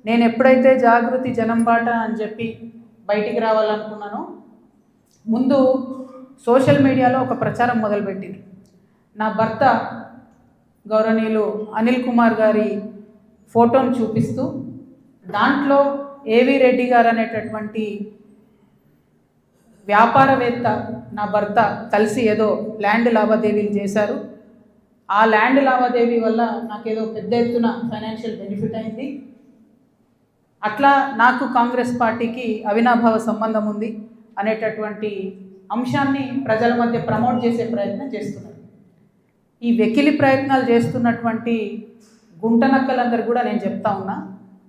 నేను ఎప్పుడైతే జాగృతి జనం బాట అని చెప్పి బయటికి రావాలనుకున్నానో ముందు సోషల్ మీడియాలో ఒక ప్రచారం మొదలుపెట్టింది. నా భర్త గౌరవనీయులు అనిల్ కుమార్ గారి ఫోటోను చూపిస్తూ దాంట్లో ఏవి రెడ్డి గారు అనేటటువంటి వ్యాపారవేత్త నా భర్త కలిసి ఏదో ల్యాండ్ లావాదేవీలు చేశారు. ఆ ల్యాండ్ లావాదేవీ వల్ల నాకేదో పెద్ద ఎత్తున ఫైనాన్షియల్ బెనిఫిట్ అయింది, అట్లా నాకు కాంగ్రెస్ పార్టీకి అవినాభావ సంబంధం ఉంది అనేటటువంటి అంశాన్ని ప్రజల మధ్య ప్రమోట్ చేసే ప్రయత్నం చేస్తున్నారు. ఈ వెకిలి ప్రయత్నాలు చేస్తున్నటువంటి గుంటనక్కలందరూ కూడా నేను చెప్తా ఉన్నా,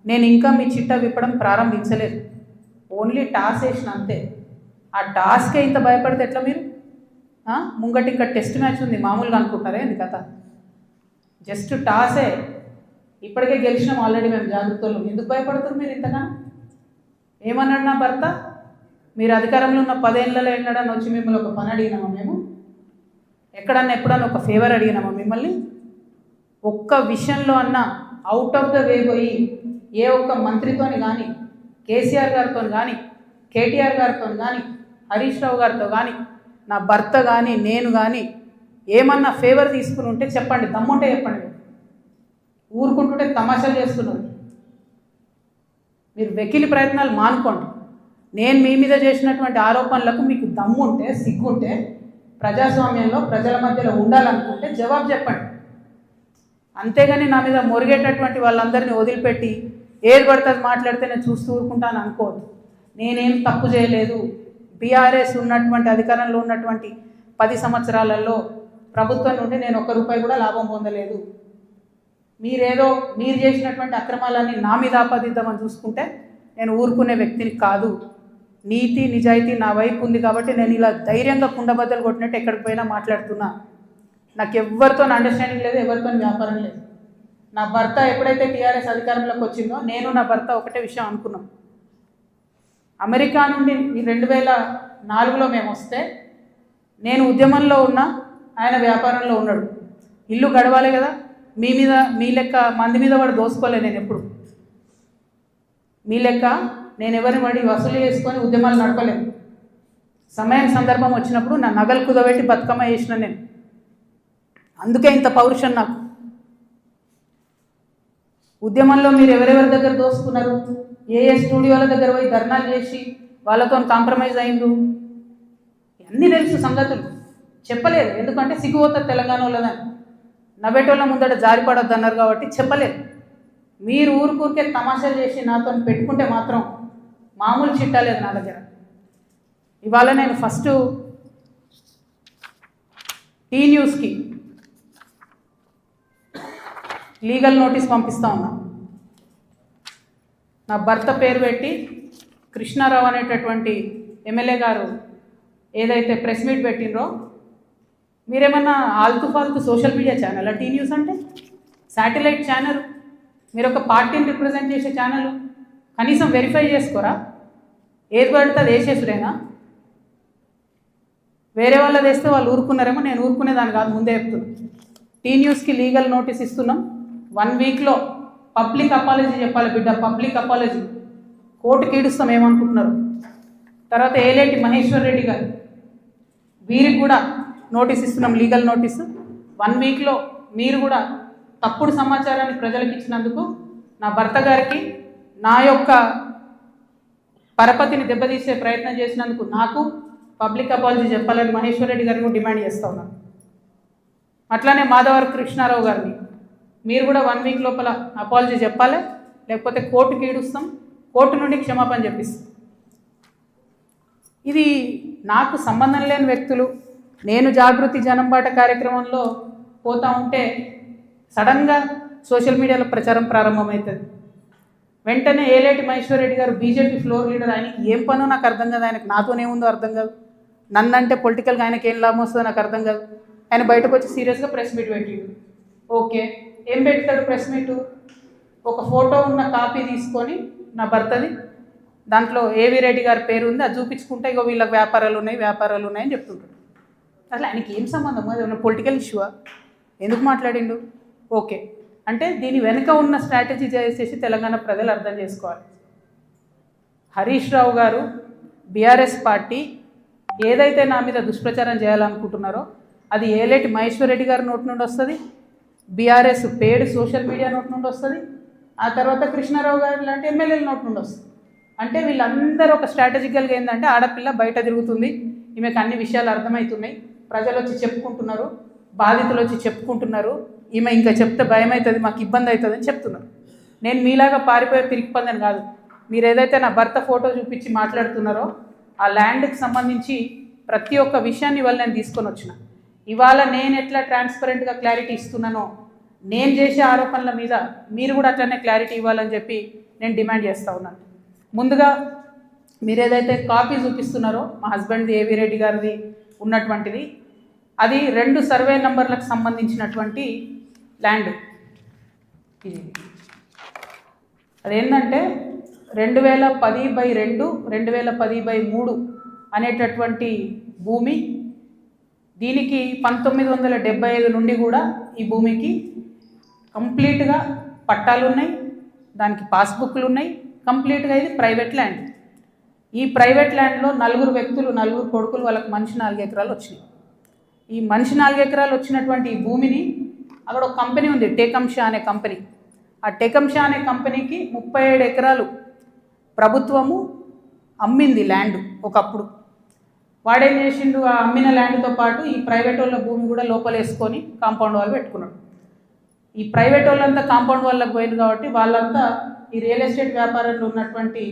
నేను ఇంకా మీ చిట్టా విప్పడం ప్రారంభించలేదు, ఓన్లీ టాస్ వేసిన అంతే. ఆ టాస్కే ఇంత భయపడితే ఎట్లా మీరు? ముంగటి ఇంకా టెస్ట్ మ్యాచ్ ఉంది, మామూలుగా అనుకుంటారే ఇది కథ. జస్ట్ టాసే, ఇప్పటికే గెలిచినాం ఆల్రెడీ మేము జాగ్రత్తలు. ఎందుకు భయపడుతున్నారు మీరు ఇంతగా? ఏమన్నాడు నా భర్త? మీరు అధికారంలో ఉన్న 10 ఏళ్ళలో ఎన్నడన్నా వచ్చి మిమ్మల్ని ఒక పని అడిగినామా? మేము ఎక్కడన్నా ఎప్పుడన్నా ఒక ఫేవర్ అడిగినామా మిమ్మల్ని? ఒక్క విషయంలో అన్నా అవుట్ ఆఫ్ ద వే పోయి ఏ ఒక్క మంత్రితోని కానీ, కేసీఆర్ గారితో కానీ, కేటీఆర్ గారితో కానీ, హరీష్ రావు గారితో కానీ, నా భర్త కానీ నేను కానీ ఏమన్నా ఫేవర్ తీసుకుని ఉంటే చెప్పండి, దమ్ముంటే చెప్పండి. ఊరుకుంటుంటే తమాషాలు చేస్తున్నారు. మీరు వెకిలి ప్రయత్నాలు మానుకోండి. నేను మీ మీద చేసినటువంటి ఆరోపణలకు మీకు దమ్ముంటే, సిగ్గుంటే, ప్రజాస్వామ్యంలో ప్రజల మధ్యలో ఉండాలనుకుంటే జవాబు చెప్పండి. అంతేగాని నా మీద మొరిగేటటువంటి వాళ్ళందరినీ వదిలిపెట్టి ఏది పడుతుంది మాట్లాడితే నేను చూస్తూ ఊరుకుంటాను అనుకోవద్దు. నేనేం తప్పు చేయలేదు. బీఆర్ఎస్ ఉన్నటువంటి అధికారంలో ఉన్నటువంటి 10 సంవత్సరాలలో ప్రభుత్వం నుండి నేను ₹1 కూడా లాభం పొందలేదు. మీరు చేసినటువంటి అక్రమాలన్నీ నా మీద ఆపాదిద్దామని చూసుకుంటే నేను ఊరుకునే వ్యక్తిని కాదు. నీతి నిజాయితీ నా వైపు ఉంది కాబట్టి నేను ఇలా ధైర్యంగా కుండబద్దలు కొట్టినట్టు ఎక్కడికి పోయినా మాట్లాడుతున్నా. నాకు ఎవరితో అండర్స్టాండింగ్ లేదు, ఎవరితో వ్యాపారం లేదు. నా భర్త ఎప్పుడైతే టీఆర్ఎస్ అధికారంలోకి వచ్చిందో నేను నా భర్త ఒకటే విషయం అనుకున్నాం. అమెరికా నుండి 2004లో మేము వస్తే నేను ఉద్యమంలో ఉన్నా, ఆయన వ్యాపారంలో ఉన్నాడు. ఇల్లు గడవాలి కదా. మీ లెక్క మంది మీద వాడు దోసుకోలే. నేను ఎప్పుడు మీ లెక్క నేను ఎవరిని వాడి వసూలు చేసుకొని ఉద్యమాలు నడపలేను. సమయం సందర్భం వచ్చినప్పుడు నా నగలు కుదబెట్టి బతుకమ్మ చేసిన నేను. అందుకే ఇంత పౌరుషం నాకు. ఉద్యమంలో మీరు ఎవరెవరి దగ్గర దోసుకున్నారు, ఏ స్టూడియోల దగ్గర పోయి ధర్నాలు చేసి వాళ్ళతో కాంప్రమైజ్ అయిండు, అన్నీ తెలుసు సంగతులు. చెప్పలేదు, ఎందుకంటే సిగ్గుపోతుంది తెలంగాణ వాళ్ళదని. నవ్వేటోళ్ళ ముందట జారిపడొద్దు అన్నారు కాబట్టి చెప్పలేదు. మీరు ఊరికే తమాషాలు చేసి నాతో పెట్టుకుంటే మాత్రం మామూలు చిట్టా లేదు నా దగ్గర. ఇవాళ నేను ఫస్ట్ టీ న్యూస్కి లీగల్ నోటీస్ పంపిస్తా ఉన్నా. నా భర్త పేరు పెట్టి కృష్ణారావు అనేటటువంటి ఎమ్మెల్యే గారు ఏదైతే ప్రెస్ మీట్ పెట్టినరో, మీరేమన్నా ఆల్తు ఫాల్తు social media channel T news అంటే? శాటిలైట్ ఛానల్, మీరు ఒక పార్టీని రిప్రజెంట్ చేసే ఛానల్, కనీసం వెరిఫై చేసుకోరా? ఏది పడితే అది వేసేసుడేనా? వేరే వాళ్ళది వేస్తే వాళ్ళు ఊరుకున్నారేమో, నేను ఊరుకునేదాన్ని కాదు, ముందే చెప్తున్నాను. టీ న్యూస్కి లీగల్ నోటీస్ ఇస్తున్నాం. 1 వీక్లో పబ్లిక్ అపాలజీ చెప్పాలి బిడ్డ, పబ్లిక్ అపాలజీ. కోర్టుకి ఈడుస్తాం ఏమనుకుంటున్నారు. తర్వాత ఏలేటి మహేశ్వర్ రెడ్డి గారు, వీరికి కూడా నోటీస్ ఇస్తున్నాం, లీగల్ నోటీసు. 1 వీక్లో మీరు కూడా తప్పుడు సమాచారాన్ని ప్రజలకు ఇచ్చినందుకు, నా భర్త గారికి నా యొక్క పరపతిని దెబ్బతీసే ప్రయత్నం చేసినందుకు నాకు పబ్లిక్ అపాలజీ చెప్పాలని మహేశ్వర్ రెడ్డి గారిని డిమాండ్ చేస్తూ ఉన్నాను. అట్లానే మాధవర్ కృష్ణారావు గారిని మీరు కూడా 1 వీక్ లోపల అపాలజీ చెప్పాలి, లేకపోతే కోర్టుకి ఈడుస్తాం, కోర్టు నుండి క్షమాపణ చెప్పిస్తాం. ఇది నాకు సంబంధం లేని వ్యక్తులు. నేను జాగృతి జనంబాట కార్యక్రమంలో పోతా ఉంటే సడన్గా సోషల్ మీడియాలో ప్రచారం ప్రారంభమవుతుంది. వెంటనే ఏలేటి మహేశ్వర్ రెడ్డి గారు బీజేపీ ఫ్లోర్ లీడర్, ఆయనకి ఏం పనో నాకు అర్థం కాదు, ఆయనకు నాతోనేముందో అర్థం కాదు, నన్నంటే పొలిటికల్గా ఆయనకి ఏం లాభం వస్తుందో నాకు అర్థం కాదు. ఆయన బయటకు వచ్చి సీరియస్గా ప్రెస్ మీట్ పెట్టిండు. ఓకే, ఏం పెడతాడు ప్రెస్ మీటు? ఒక ఫోటో ఉన్న కాపీ తీసుకొని నా భర్తది, దాంట్లో ఏవి రెడ్డి గారి పేరు ఉంది, అది చూపించుకుంటే ఇగో వీళ్ళకి వ్యాపారాలు ఉన్నాయని చెప్తుంటాడు. అసలు ఆయనకి ఏం సంబంధం? అది ఏమన్నా పొలిటికల్ ఇష్యూవా? ఎందుకు మాట్లాడిండు? ఓకే, అంటే దీని వెనుక ఉన్న స్ట్రాటజీ చేసేసి తెలంగాణ ప్రజలు అర్థం చేసుకోవాలి. హరీష్ రావు గారు, బీఆర్ఎస్ పార్టీ ఏదైతే నా మీద దుష్ప్రచారం చేయాలనుకుంటున్నారో అది ఏలేటి మహేశ్వర్ రెడ్డి గారి నోటి నుండి వస్తుంది, బీఆర్ఎస్ పేడ్ సోషల్ మీడియా నోటి నుండి వస్తుంది, ఆ తర్వాత కృష్ణారావు గారు లాంటి ఎమ్మెల్యేల నోటి నుండి వస్తుంది. అంటే వీళ్ళందరూ ఒక స్ట్రాటజికల్గా ఏంటంటే ఆడపిల్ల బయట తిరుగుతుంది, ఈమెకు అన్ని విషయాలు అర్థమవుతున్నాయి, ప్రజలు వచ్చి చెప్పుకుంటున్నారు, బాధితులు వచ్చి చెప్పుకుంటున్నారు, ఈమె ఇంకా చెప్తే భయం అవుతుంది, మాకు ఇబ్బంది అవుతుంది అని చెప్తున్నారు. నేను మీలాగా పారిపోయే పిరికిపందని కాదు. మీరు ఏదైతే నా భర్త ఫోటో చూపించి మాట్లాడుతున్నారో ఆ ల్యాండ్కి సంబంధించి ప్రతి ఒక్క విషయాన్ని ఇవాళ నేను తీసుకొని వచ్చిన. ఇవాళ నేను ఎట్లా ట్రాన్స్పరెంట్గా క్లారిటీ ఇస్తున్నానో నేను చేసే ఆరోపణల మీద మీరు కూడా అట్లనే క్లారిటీ ఇవ్వాలని చెప్పి నేను డిమాండ్ చేస్తూ ఉన్నాను. ముందుగా మీరు ఏదైతే కాపీ చూపిస్తున్నారో మా హస్బెండ్ది ఏవి రెడ్డి గారిది ఉన్నటువంటిది, అది 2 సర్వే నంబర్లకు సంబంధించినటువంటి ల్యాండ్. ఇది అదేంటంటే 2010/2, 2010/3 అనేటటువంటి భూమి. దీనికి 1975 నుండి కూడా ఈ భూమికి కంప్లీట్గా పట్టాలు ఉన్నాయి, దానికి పాస్బుక్లు ఉన్నాయి, కంప్లీట్గా ఇది ప్రైవేట్ ల్యాండ్. ఈ ప్రైవేట్ ల్యాండ్లో 4 వ్యక్తులు, 4 కొడుకులు, వాళ్ళకి మనిషి 4 ఎకరాలు వచ్చినాయి. ఈ మనిషి 4 ఎకరాలు వచ్చినటువంటి ఈ భూమిని అక్కడ ఒక కంపెనీ ఉంది, టేకంషా అనే కంపెనీ. ఆ టేకంషా అనే కంపెనీకి 37 ఎకరాలు ప్రభుత్వము అమ్మింది ల్యాండ్ ఒకప్పుడు. వాడేం చేసిండు, ఆ అమ్మిన ల్యాండ్తో పాటు ఈ ప్రైవేట్ వాళ్ళ భూమి కూడా లోపలేసుకొని కాంపౌండ్ వాళ్ళు పెట్టుకున్నాడు. ఈ ప్రైవేట్ వాళ్ళంతా కాంపౌండ్ వాళ్ళకి పోయింది కాబట్టి వాళ్ళంతా ఈ రియల్ ఎస్టేట్ వ్యాపారంలో ఉన్నటువంటి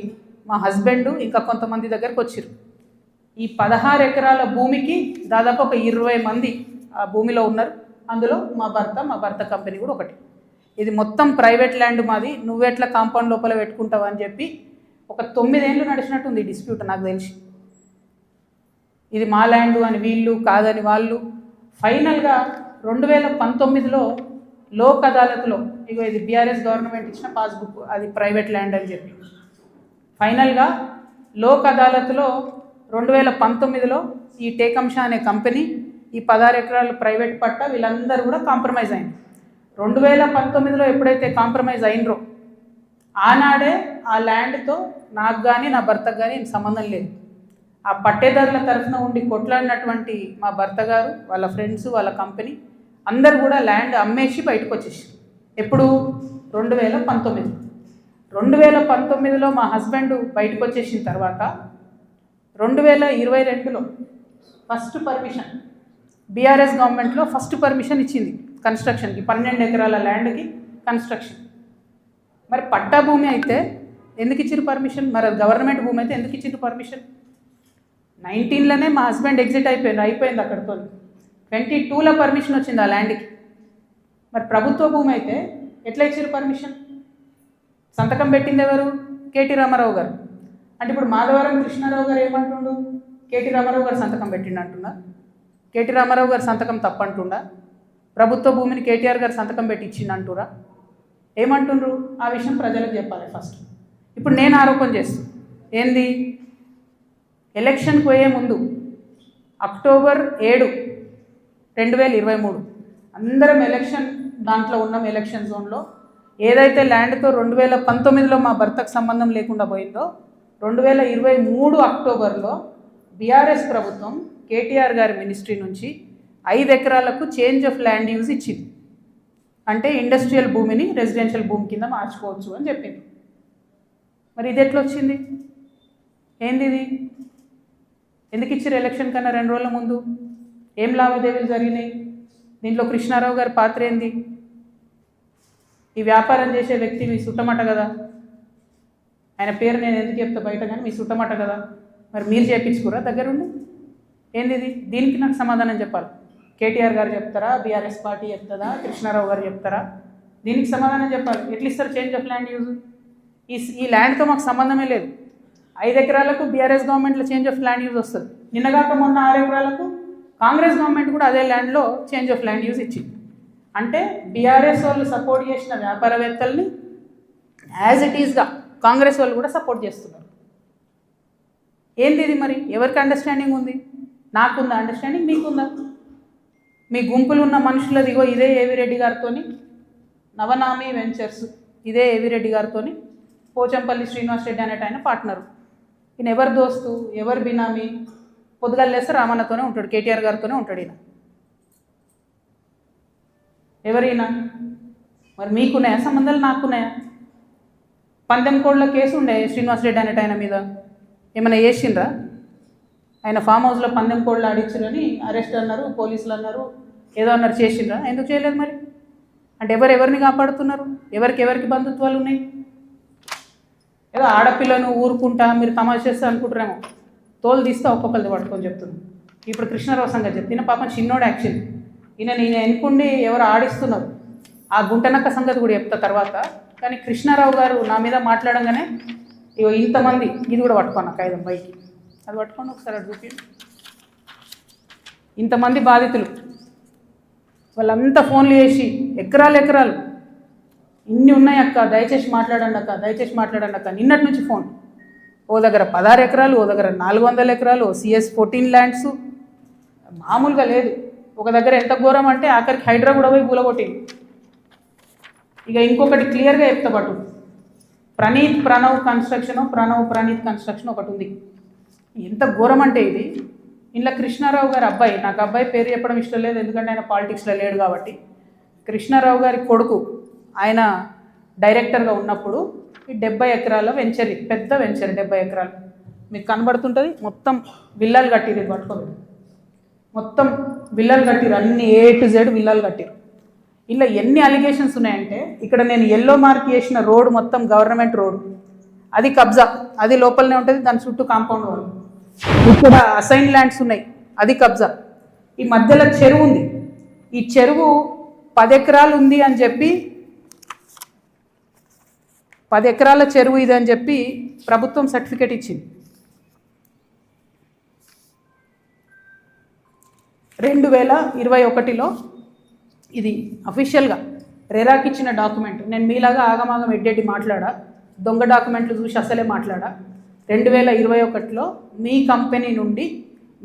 మా హస్బెండ్ ఇంకా కొంతమంది దగ్గరకు వచ్చారు. ఈ 16 ఎకరాల భూమికి దాదాపు ఒక 20 మంది ఆ భూమిలో ఉన్నారు. అందులో మా భర్త కంపెనీ కూడా ఒకటి. ఇది మొత్తం ప్రైవేట్ ల్యాండ్ మాది, నువ్వెట్లా కాంపౌండ్ లోపల పెట్టుకుంటావు అని చెప్పి ఒక 9 ఏళ్ళు నడిచినట్టుంది ఈ డిస్ప్యూట్ నాకు తెలిసి. ఇది మా ల్యాండ్ అని వీళ్ళు, కాదని వాళ్ళు. ఫైనల్గా 2019లో లోక్ అదాలత్లో, ఇగో ఇది బీఆర్ఎస్ గవర్నమెంట్ ఇచ్చిన పాస్బుక్, అది ప్రైవేట్ ల్యాండ్ అని చెప్పి ఫైనల్గా లోక్ అదాలత్లో 2019లో ఈ టేకంషా అనే కంపెనీ ఈ 16 ఎకరాలు ప్రైవేట్ పట్ట వీళ్ళందరూ కూడా కాంప్రమైజ్ అయింది. 2019లో ఎప్పుడైతే కాంప్రమైజ్ అయినరో ఆనాడే ఆ ల్యాండ్తో నాకు కానీ నా భర్తకు కానీ సంబంధం లేదు. ఆ పట్టేదారుల తరఫున ఉండి కొట్లాడినటువంటి మా భర్త గారు, వాళ్ళ ఫ్రెండ్స్, వాళ్ళ కంపెనీ అందరు కూడా ల్యాండ్ అమ్మేసి బయటకు వచ్చేసారు. ఎప్పుడు? 2019. 2019లో మా హస్బెండ్ బయటకు వచ్చేసిన తర్వాత 2022లో ఫస్ట్ పర్మిషన్ బీఆర్ఎస్ గవర్నమెంట్లో ఫస్ట్ పర్మిషన్ ఇచ్చింది కన్స్ట్రక్షన్కి, 12 ఎకరాల ల్యాండ్కి కన్స్ట్రక్షన్. మరి పట్టా భూమి అయితే ఎందుకు ఇచ్చారు పర్మిషన్? మరి అది గవర్నమెంట్ భూమి అయితే ఎందుకు ఇచ్చారు పర్మిషన్? 19లోనే మా హస్బెండ్ ఎగ్జిట్ అయిపోయింది అక్కడితో. 22లో పర్మిషన్ వచ్చింది ఆ ల్యాండ్కి. మరి ప్రభుత్వ భూమి అయితే ఎట్లా ఇచ్చారు పర్మిషన్? సంతకం పెట్టింది ఎవరు? కేటీ రామారావు గారు. అంటే ఇప్పుడు మాధవరం కృష్ణారావు గారు ఏమంటుండు? కేటీ రామారావు గారు సంతకం పెట్టిండు అంటున్నా. కేటీ రామారావు గారు సంతకం తప్పంటుండా? ప్రభుత్వ భూమిని కేటీఆర్ గారు సంతకం పెట్టి ఇచ్చిండు అంటురా? ఏమంటుండ్రు? ఆ విషయం ప్రజలకు చెప్పాలి ఫస్ట్. ఇప్పుడు నేను ఆరోపణ చేస్తాను ఏంది, ఎలక్షన్కి పోయే ముందు అక్టోబర్ 7, 2023 అందరం ఎలక్షన్ దాంట్లో ఉన్నాం. ఎలక్షన్ జోన్లో ఏదైతే ల్యాండ్తో 2019లో మా భర్తకు సంబంధం లేకుండా పోయిందో 2023 అక్టోబర్లో బీఆర్ఎస్ ప్రభుత్వం కేటీఆర్ గారి మినిస్ట్రీ నుంచి 5 ఎకరాలకు చేంజ్ ఆఫ్ ల్యాండ్ యూజ్ ఇచ్చింది. అంటే ఇండస్ట్రియల్ భూమిని రెసిడెన్షియల్ భూమి కింద మార్చుకోవచ్చు అని చెప్పింది. మరి ఇది ఎట్లా వచ్చింది? ఏంది ఇది? ఎందుకు ఇచ్చారు ఎలక్షన్ కన్నా 2 రోజుల ముందు? ఏం లావాదేవీలు జరిగినాయి? దీంట్లో కృష్ణారావు గారి పాత్ర ఏంది? ఈ వ్యాపారం చేసే వ్యక్తి మీ సుట్టమట కదా, ఆయన పేరు నేను ఎందుకు చెప్తా బయట, కానీ మీ సుట్టమట కదా. మరి మీరు చేయించుకురా దగ్గరుండి? ఏంది ఇది? దీనికి నాకు సమాధానం చెప్పాలి. కేటీఆర్ గారు చెప్తారా, బీఆర్ఎస్ పార్టీ చెప్తుందా, కృష్ణారావు గారు చెప్తారా? దీనికి సమాధానం చెప్పాలి. ఎట్లా ఇస్తారు చేంజ్ ఆఫ్ ల్యాండ్ యూజ్? ఈ ల్యాండ్తో మాకు సంబంధమే లేదు. 5 ఎకరాలకు బీఆర్ఎస్ గవర్నమెంట్లో చేంజ్ ఆఫ్ ల్యాండ్ యూజ్ వస్తుంది. నిన్నగాక మొన్న 6 ఎకరాలకు కాంగ్రెస్ గవర్నమెంట్ కూడా అదే ల్యాండ్లో చేంజ్ ఆఫ్ ల్యాండ్ యూజ్ ఇచ్చింది. అంటే బీఆర్ఎస్ వాళ్ళు సపోర్ట్ చేసిన వ్యాపారవేత్తల్ని యాజ్ ఇట్ ఈస్గా కాంగ్రెస్ వాళ్ళు కూడా సపోర్ట్ చేస్తున్నారు. ఏంది ఇది? మరి ఎవరికి అండర్స్టాండింగ్ ఉంది? నాకుందా అండర్స్టాండింగ్? మీకుందా? మీ గుంపులు ఉన్న మనుషులది ఇగో ఇదే ఏవి రెడ్డి గారితో నవనామి వెంచర్స్, ఇదే ఏవిరెడ్డి గారితో పోచంపల్లి శ్రీనివాస్ రెడ్డి అనేట ఆయన పార్ట్నరు. ఈయన ఎవరు దోస్తు, ఎవరు బినామీ? పొద్దుగాలు లేస్తే రామన్నతోనే ఉంటాడు, కేటీఆర్ గారితోనే ఉంటాడు ఈయన. ఎవరైనా మరి మీకున్నాయా సంబంధాలు? నాకున్నాయా? పందెం కోడ్ల కేసు ఉండే శ్రీనివాస్ రెడ్డి అనేట ఆయన మీద, ఏమైనా చేసిండ్రా? ఆయన ఫామ్ హౌస్లో పందెం కోడ్లు ఆడించారని అరెస్ట్ అన్నారు, పోలీసులు అన్నారు, ఏదో అన్నారు, చేసిండ్రా? ఎందుకు చేయలేదు మరి? అంటే ఎవరిని కాపాడుతున్నారు? ఎవరికి బంధుత్వాలు ఉన్నాయి? ఏదో ఆడపిల్లను ఊరుకుంటా మీరు తమాషా చేస్తా అనుకుంటారేమో, తోలు తీస్తే ఒక్కొక్కరిది పట్టుకొని చెప్తున్నాను. ఇప్పుడు కృష్ణారావు సంగతి చెప్తున్నా, పాపం చిన్నోడు యాక్చువల్లీ. నేను ఎన్నుకుండి ఎవరు ఆడిస్తున్నారు, ఆ గుంటనక్క సంగతి కూడా చెప్తా తర్వాత. కానీ కృష్ణారావు గారు నా మీద మాట్లాడంగానే ఇగో ఇంతమంది, ఇది కూడా పట్టుకోను కాగితం పైకి, అది పట్టుకోండి ఒకసారి, అది చూపి. ఇంతమంది బాధితులు, వాళ్ళంతా ఫోన్లు చేసి ఎకరాలు ఇన్ని ఉన్నాయి అక్క, దయచేసి మాట్లాడండి అక్క. నిన్నటి నుంచి ఫోన్, ఓ దగ్గర 16 ఎకరాలు, ఓ దగ్గర 400 ఎకరాలు, CS 14 ల్యాండ్స్, మామూలుగా లేదు. ఒక దగ్గర ఎంత ఘోరం అంటే ఆఖరికి హైడ్రా కూడా పోయి కూలగొట్టింది. ఇక ఇంకొకటి క్లియర్గా చెప్తా పట్టు, ప్రణీత్ కన్స్ట్రక్షన్ ఒకటి ఉంది. ఎంత ఘోరం అంటే ఇది, ఇంట్లో కృష్ణారావు గారి అబ్బాయి, నాకు అబ్బాయి పేరు చెప్పడం ఇష్టం లేదు ఎందుకంటే ఆయన పాలిటిక్స్లో లేడు కాబట్టి, కృష్ణారావు గారి కొడుకు ఆయన డైరెక్టర్గా ఉన్నప్పుడు ఈ 70 ఎకరాల వెంచర్, పెద్ద వెంచర్, 70 ఎకరాలు మీకు కనబడుతుంటుంది. మొత్తం విల్లాలు కట్టిరు, ఇది పట్టుకోలేదు, మొత్తం విల్లాలు కట్టిరు, అన్ని A to Z విల్లాలు కట్టిరు. ఇలా ఎన్ని అలిగేషన్స్ ఉన్నాయంటే, ఇక్కడ నేను ఎల్లో మార్క్ చేసిన రోడ్ మొత్తం గవర్నమెంట్ రోడ్, అది కబ్జా, అది లోపలనే ఉంటుంది, దాని చుట్టూ కాంపౌండ్ వాళ్ళు. ఇక్కడ అసైన్ ల్యాండ్స్ ఉన్నాయి, అది కబ్జా. ఈ మధ్యలో చెరువు ఉంది, ఈ చెరువు 10 ఎకరాలు ఉంది అని చెప్పి, 10 ఎకరాల చెరువు ఇది అని చెప్పి ప్రభుత్వం సర్టిఫికేట్ ఇచ్చింది. 2021లో ఇది అఫీషియల్గా రెరాకి ఇచ్చిన డాక్యుమెంట్. నేను మీలాగా ఆగమాగం ఎడ్డెడ్డి మాట్లాడా, దొంగ డాక్యుమెంట్లు చూసి అసలే మాట్లాడా. 2021లో మీ కంపెనీ నుండి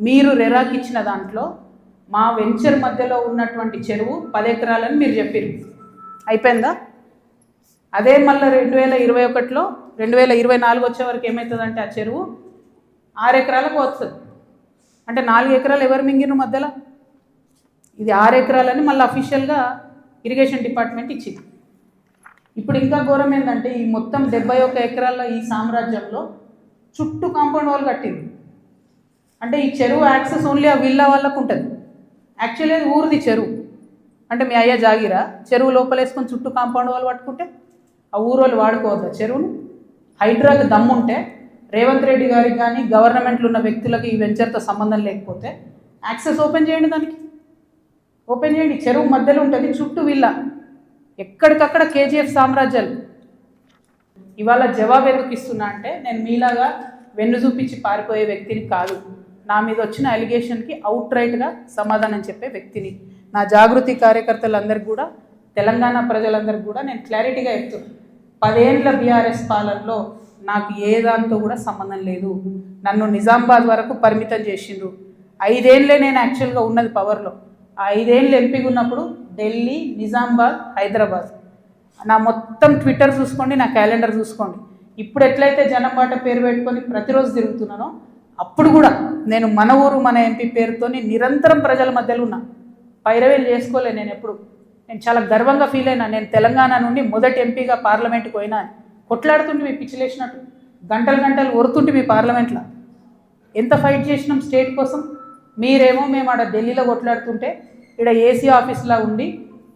మీరు రెరాకి ఇచ్చిన దాంట్లో మా వెంచర్ మధ్యలో ఉన్నటువంటి చెరువు 10 ఎకరాలని మీరు చెప్పారు. అయిపోయిందా? అదే మళ్ళీ 2021లో 2024 వచ్చే వరకు ఏమవుతుందంటే ఆ చెరువు 6 ఎకరాలకు వస్తుంది. అంటే 4 ఎకరాలు ఎవరు మింగిరు మధ్యలో? ఇది 6 ఎకరాలని మళ్ళీ అఫీషియల్గా ఇరిగేషన్ డిపార్ట్మెంట్ ఇచ్చింది. ఇప్పుడు ఇంకా ఘోరం ఏంటంటే, ఈ మొత్తం 71 ఎకరాల ఈ సామ్రాజ్యంలో చుట్టూ కాంపౌండ్ వాల్ కట్టింది. అంటే ఈ చెరువు యాక్సెస్ ఓన్లీ ఆ విల్లా వాళ్ళకు ఉంటుంది. యాక్చువల్లీ అది ఊరిది చెరువు, అంటే మీ అయ్యా జాగిరా, చెరువు లోపలేసుకొని చుట్టూ కాంపౌండ్ వాల్ పట్టుకుంటే ఆ ఊరు వాళ్ళు వాడుకోవద్దా చెరువును? హైడ్రాకి దమ్ముంటే రేవంత్ రెడ్డి గారికి కానీ గవర్నమెంట్లో ఉన్న వ్యక్తులకి ఈ వెంచర్తో సంబంధం లేకపోతే యాక్సెస్ ఓపెన్ చేయండి, దానికి ఓపెన్ చేయండి. చెరువు మధ్యలో ఉంటుంది, చుట్టూ విల్లా, ఎక్కడికక్కడ KGF సామ్రాజ్యాలు. ఇవాళ జవాబు ఎందుకు ఇస్తున్నా అంటే, నేను మీలాగా వెన్ను చూపించి పారిపోయే వ్యక్తిని కాదు. నా మీద వచ్చిన అలిగేషన్కి అవుట్ రైట్గా సమాధానం చెప్పే వ్యక్తిని. నా జాగృతి కార్యకర్తలందరికీ కూడా, తెలంగాణ ప్రజలందరికీ కూడా నేను క్లారిటీగా చెప్తున్నాను, 10 ఏళ్ళ BRS పాలనలో నాకు ఏ దాంతో కూడా సంబంధం లేదు. నన్ను నిజామాబాద్ వరకు పరిమితం చేసిండ్రు. 5 ఏళ్ళే నేను యాక్చువల్గా ఉన్నది పవర్లో. ఆ 5 ఏళ్ళు ఎంపీగా ఉన్నప్పుడు ఢిల్లీ, నిజామాబాద్, హైదరాబాద్. నా మొత్తం ట్విట్టర్ చూసుకోండి, నా క్యాలెండర్ చూసుకోండి. ఇప్పుడు ఎట్లయితే జనంబాట పేరు పెట్టుకొని ప్రతిరోజు తిరుగుతున్నానో, అప్పుడు కూడా నేను మన ఊరు మన MP పేరుతోని నిరంతరం ప్రజల మధ్యలో ఉన్నా. పైరవేలు చేసుకోలే నేను ఎప్పుడు. నేను చాలా గర్వంగా ఫీల్ అయినా. నేను తెలంగాణ నుండి మొదటి ఎంపీగా పార్లమెంట్కి పోయినా. కొట్లాడుతుంటే మీ పిచ్చిలేసినట్టు గంటలు ఒరుతుంటే మీ పార్లమెంట్లో ఎంత ఫైట్ చేసినాం స్టేట్ కోసం. మీరేమో మేము ఆడ ఢిల్లీలో కొట్లాడుతుంటే ఇక్కడ AC ఆఫీస్లా ఉండి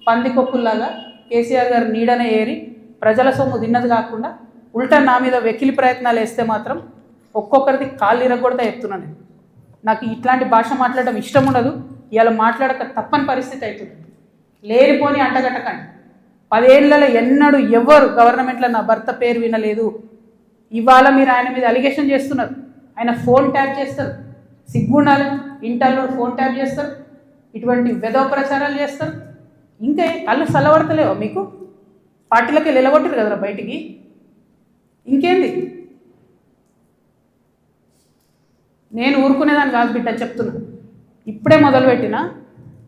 పందికొక్కుల్లాగా కేసీఆర్ గారు నీడనే ఏరి ప్రజల సొమ్ము తిన్నది కాకుండా ఉల్టా నా మీద వెకిలి ప్రయత్నాలు వేస్తే మాత్రం ఒక్కొక్కరిది కాళ్ళు ఇరగొడతా చెప్తున్నాను. నాకు ఇట్లాంటి భాష మాట్లాడడం ఇష్టం ఉండదు. ఇవాళ మాట్లాడక తప్పని పరిస్థితి అవుతుంది. లేనిపోని అంటగట్టకండి. 10 ఏళ్లలో ఎన్నడూ ఎవరు గవర్నమెంట్లో నా భర్త పేరు వినలేదు. ఇవాళ మీరు ఆయన మీద అలిగేషన్ చేస్తున్నారు. ఆయన ఫోన్ ట్యాప్ చేస్తారు, సిగ్గుండాలి, ఇంటర్లో ఫోన్ ట్యాప్ చేస్తారు, ఇటువంటి వెధవ ప్రచారాలు చేస్తారు. ఇంకా కళ్ళు చల్లబడతలేవా మీకు? పార్టీలకి నిలగొట్టారు కదరా బయటికి, ఇంకేంది? నేను ఊరుకునేదాన్ని కాదు బిడ్డ, చెప్తున్నా. ఇప్పుడే మొదలుపెట్టినా.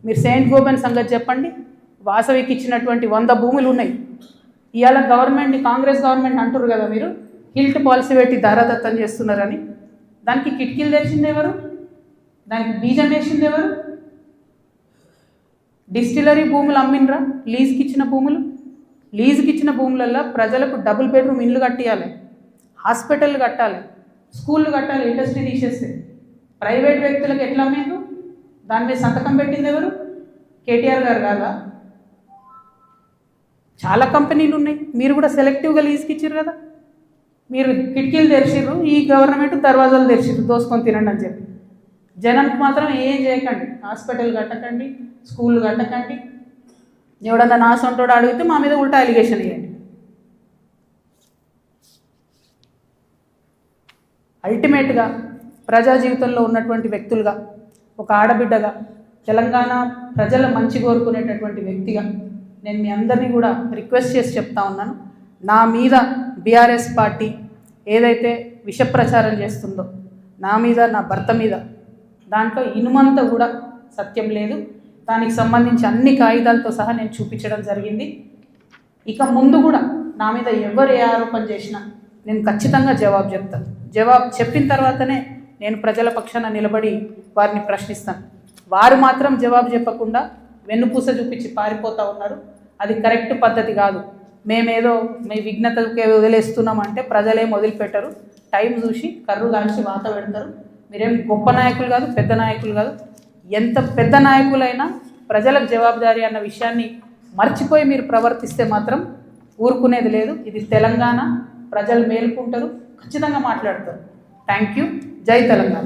మీరు సెయింట్ గోబెన్ సంగతి చెప్పండి, వాసవికి ఇచ్చినటువంటి 100 భూములు ఉన్నాయి. ఇవాళ గవర్నమెంట్ని కాంగ్రెస్ గవర్నమెంట్ అంటారు కదా మీరు, హిల్ట్ పాలసీ పెట్టి దారాదత్తం చేస్తున్నారని. దానికి కిటికీలు తెరిచింది ఎవరు? దానికి బీజం వేసింది ఎవరు? డిస్టిలరీ భూములు అమ్మినరా? లీజ్కి ఇచ్చిన భూములు. లీజ్కి ఇచ్చిన భూములల్లో ప్రజలకు డబుల్ బెడ్రూమ్ ఇల్లు కట్టియాలి, హాస్పిటల్ కట్టాలి, స్కూళ్ళు కట్టాలి. ఇండస్ట్రీ తీసేస్తే ప్రైవేట్ వ్యక్తులకు ఎట్లా అమ్మేందు? దాని మీద సంతకం పెట్టింది ఎవరు? కేటీఆర్ గారు కాదా? చాలా కంపెనీలు ఉన్నాయి, మీరు కూడా సెలెక్టివ్గా లీజ్కి ఇచ్చారు కదా. మీరు కిటికీలు తెరిచిర్రు, ఈ గవర్నమెంట్ దర్వాజాలు తెరిచిర్రు దోసుకొని తినండి అని చెప్పి. జనానికి మాత్రం ఏం చేయకండి, హాస్పిటల్ కట్టకండి, స్కూళ్ళు కట్టకండి. ఎవడన్నా నా సొంతోడు అడిగితే మా మీద ఉల్టా అలిగేషన్ ఇవ్వండి. అల్టిమేట్గా ప్రజా జీవితంలో ఉన్నటువంటి వ్యక్తులుగా, ఒక ఆడబిడ్డగా, తెలంగాణ ప్రజల మంచి కోరుకునేటటువంటి వ్యక్తిగా నేను మీ అందరినీ కూడా రిక్వెస్ట్ చేసి చెప్తా ఉన్నాను. నా మీద బీఆర్ఎస్ పార్టీ ఏదైతే విష ప్రచారం చేస్తుందో నా మీద, నా భర్త మీద, దాంట్లో ఇనుమంతా కూడా సత్యం లేదు. దానికి సంబంధించి అన్ని కాగితాలతో సహా నేను చూపించడం జరిగింది. ఇక ముందు కూడా నా మీద ఎవరు ఏ ఆరోపణ చేసినా నేను ఖచ్చితంగా జవాబు చెప్తాను. జవాబు చెప్పిన తర్వాతనే నేను ప్రజల పక్షాన నిలబడి వారిని ప్రశ్నిస్తాను. వారు మాత్రం జవాబు చెప్పకుండా వెన్నుపూస చూపించి పారిపోతూ ఉన్నారు. అది కరెక్ట్ పద్ధతి కాదు. మేమేదో మీ విఘ్నతకే వదిలేస్తున్నామంటే ప్రజలేం వదిలిపెట్టరు. టైం చూసి కర్రు కాల్చి వాత పెడతారు. మీరేం గొప్ప నాయకులు కాదు, పెద్ద నాయకులు కాదు. ఎంత పెద్ద నాయకులైనా ప్రజలకు జవాబుదారీ అన్న విషయాన్ని మర్చిపోయి మీరు ప్రవర్తిస్తే మాత్రం ఊరుకునేది లేదు. ఇది తెలంగాణ, ప్రజలు మేలుకుంటారు, ఖచ్చితంగా మాట్లాడతారు. Thank you. జై తెలంగాణ.